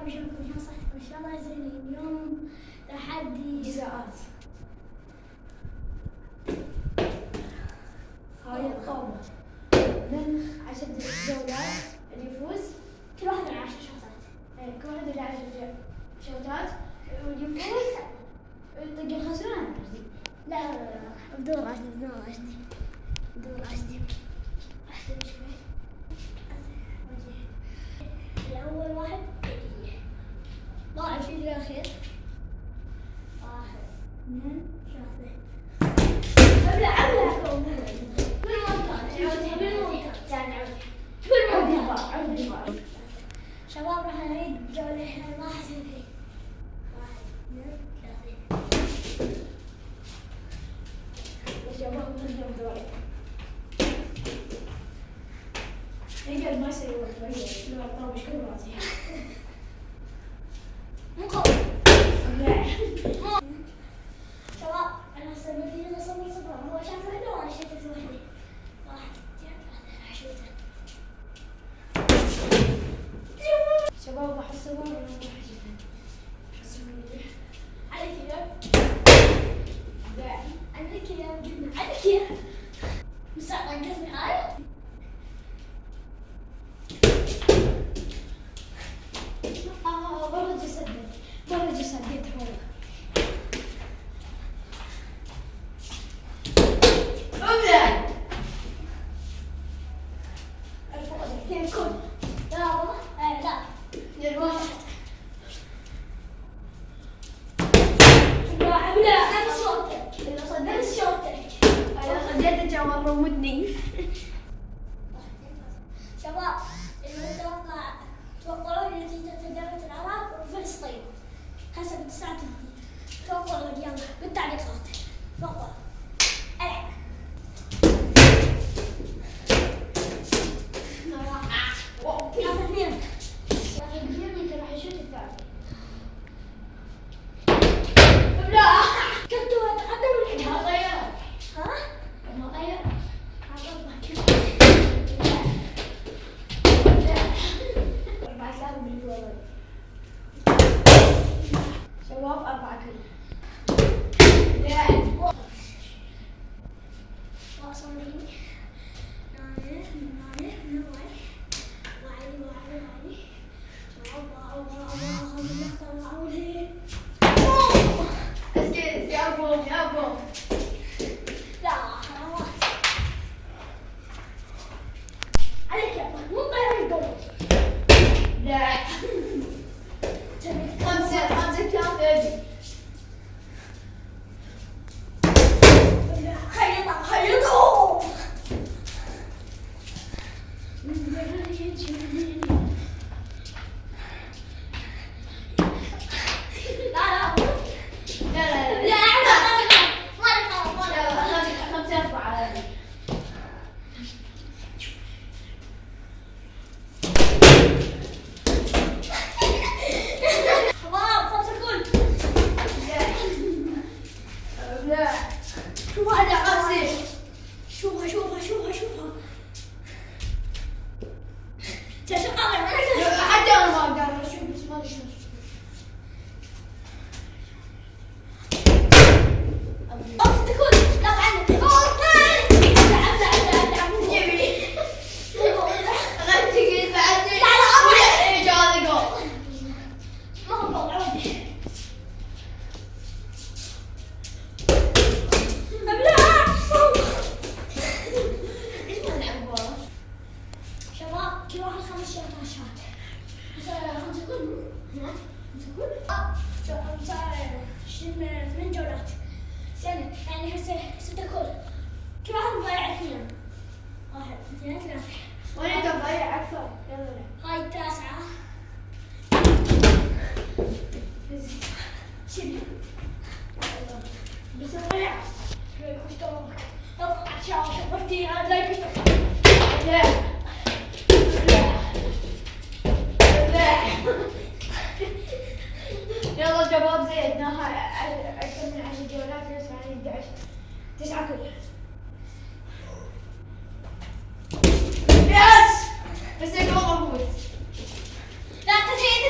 بشوفكم شلون صحتكم ان شاء الله زين. اليوم تحدي جزاءات. هاي القومة من 10 جولات اللي يفوز كل واحد له 10 شوطات. كل واحد له 10 شوطات واللي يفوز يطق الخسران قصدي. لا بدون راشدي احسن شوي. الأول واحد دقيقة ضاع في الأخير. 1 2 3 ابلع بالمونتاج شباب راح نعيد جولة ما حسن فيه. 1 2 3 يا شباب نرجع دوري. يقعد ما يصير وقت وياه لو طابش كل راسي. مو قوي. شباب انا هسه بدي اصور صبر. هو شاف وحده وانا شفت وحده. 1 2 3 راح اشوته. شباب راح اصور وانا راح اشوفه. عليك يا لا عليك يا جنة عليك يا مستعد انقذني هاي. مرة جسدت والله. ابلع. الفوز 2 كل. لا والله لا يا واحد. لا نفس صوتك. نفس صوتك. انا خليته جواب رمدني. شباب اللي توقعوا نتيجة دولة العراق وفلسطين حسب ساعتهم. توقعوا يلا بالتعليقات. توقعوا. العب. ثلاثة اثنين. يمكن راح يشوت الثاني. لا كنتوا تقدموا ما غير. ها؟ ما غير. شباب 4 كل. اسكت يا ابو. لا حرامات. عليك يا أبو، مو طير القلب. لا 5 3. خيطوا. شوفها حتى انا ما اقدر اشوف بس ما ادري شو. شباب كل واحد 5 شوطات. 5 كل. 8 جولات. زين يعني هسه 6 كل. كل واحد مضيع اثنين. 1 2 3. وانا تضيع اكثر. يلا هاي التاسعة. شيل. بس اضيع. وش دومك؟ اطلع شوفتي هذا لايك. لا يلا شباب زيدناها اكثر من 10 جولات. 9 9 كل. يس بس يقول افوز. لا تسعيد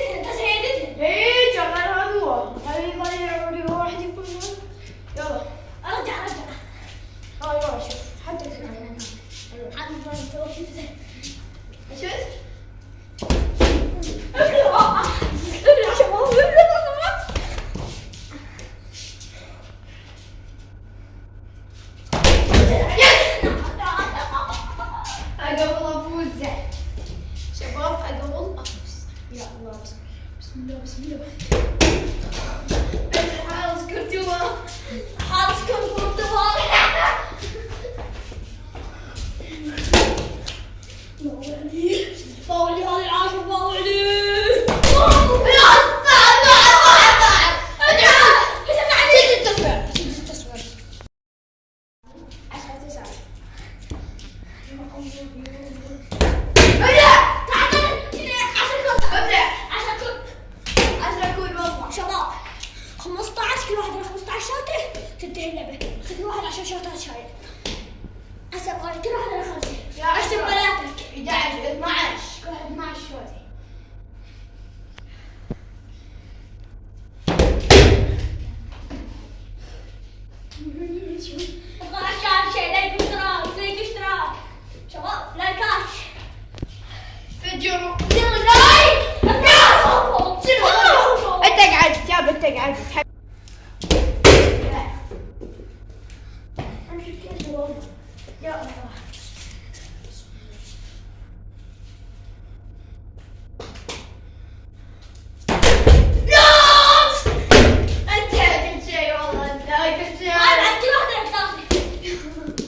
الله بسم الله. حارس كرتوها. حارس كرتوها. باولي هذه العاشر باولي. شباب 15 كل واحد له 15 شوطة تنتهي اللعبة. كل واحد 10 شوطات شايل. هسه ابغى كل واحد له 5. احسب بناتك 11 12 كل واحد 12 شوطة. ابغى عشان شيء لايك اشتراك شباب لايكات فجروا يلا لايك. انت قاعد تتابع انت قاعد تسحب. امشي كيف والله يا الله. انت قلت شيء والله انت قلت شيء. بعد كل واحدة تاخذ.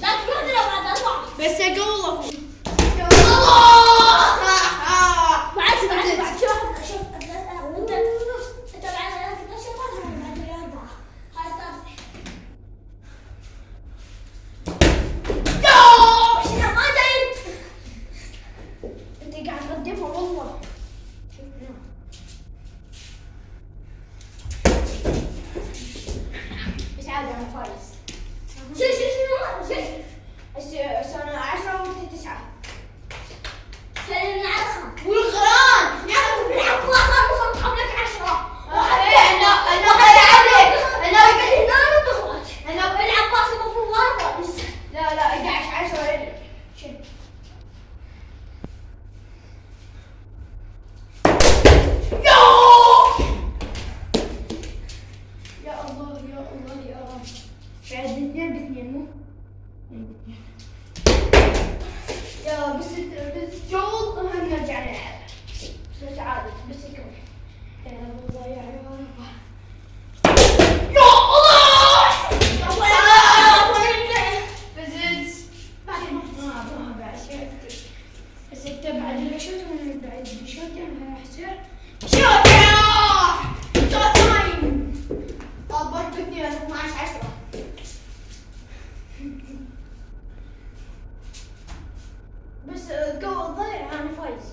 لا تقول لو بعد أطلع. بس اقول بعد كل واحد شوف انت بعد 3 شوطات انا بعد 4. هاي الثالثة. مش انا ما جاي. انت قاعد تقدمها والله. بس عادي انا فايز. شو انا 10 وانت 9. خلينا نعرفها. والغران نلعب واحد وصلت قبلك 10. العب باص المفروض واحد. لا 11 10 شوف. يا الله بعد 2 مو يا بس جول هم نرجع نلعب. بس تعادل بس يكمل. يا الله يا الله. فزت بعد شيء. بس انت بعد الشوط وانا بعد الشوط انا راح يصير شوط تايم. برضو 12 10. بس الجو ضايع انا فايز.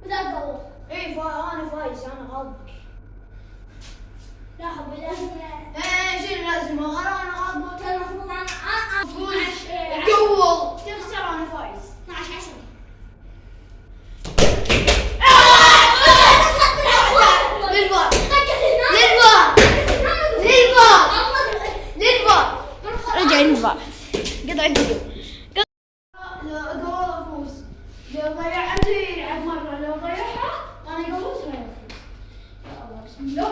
بدأ الجو. اي انا فايز انا غالبك. لا حبي لازم شنو لازم انا غالبك. كان المفروض انا قول جول تخسر انا فايز. 12 10. للفار رجع للفار قطع الفيديو. جول افوز. لو ضيعت يلعب مره لو ضيعها انا قولت ما يفوز. يا الله بسم الله.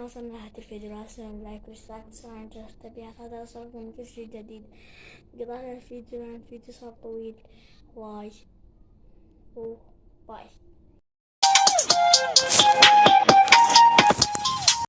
احنا وصلنا لنهاية الفيديو. لا تنسوا لايك واشتراك وتفعيل جرس التنبيهات. هذا يوصلكم من كل شيء جديد. قضينا الفيديو لأن الفيديو صار طويل واي. وباي.